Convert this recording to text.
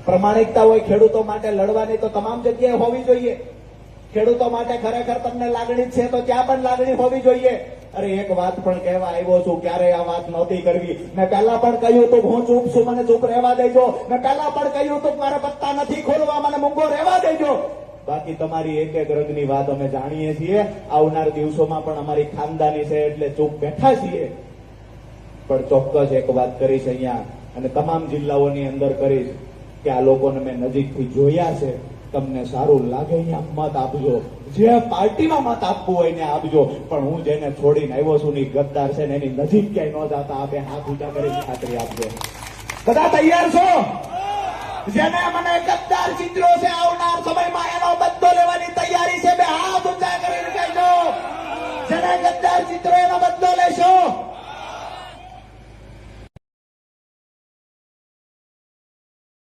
પ્રમાણિકતા હોય ખેડૂતો માટે લડવાની તો તમામ જગ્યાએ હોવી જોઈએ. ખેડૂતો માટે ખરેખર તમને લાગણી છે તો ત્યાં પણ લાગણી હોવી જોઈએ. અરે એક વાત પણ કહેવા આવ્યો છું, ક્યારે આ વાત નહોતી કરવી. મેં પહેલા પણ કહ્યું હતું હું ચૂપ છું, મને ચૂપ રહેવા દેજો. મેં પહેલા પણ કહ્યું હતું મારા પત્તા નથી ખોલવા, મને મૂંગો રહેવા દેજો. બાકી તમારી એક એક રગની વાત અમે જાણીએ છીએ. આવનાર દિવસોમાં પણ અમારી ખાનદાની છે એટલે ચૂપ બેઠા છીએ. પણ ચોક્કસ એક વાત કરીશ અહીંયા અને તમામ જિલ્લાઓની અંદર કરીશ કે આ લોકોને મેં નજીકથી જોયા છે. તમને સારું લાગે અહીંયા મત આપજો, જે પાર્ટીમાં મત આપવું હોય ને આપજો. પણ હું જેને છોડીને આવ્યો છું ને ગદ્દાર છે ને એની નજીક ક્યાંય ન જતા. આપે હાથ ઊંચા કરીને ખાતરી આપજો. બધા તૈયાર છો? જેને મને ગદ્દાર ચિત્રો છે આવનાર સમયમાં એનો બદલો લેવાની તૈયારી છે. બે હાથ ઊંચા કરીને કહેજો જેને ગદ્દાર ચિત્રો એનો બદલો લેશો.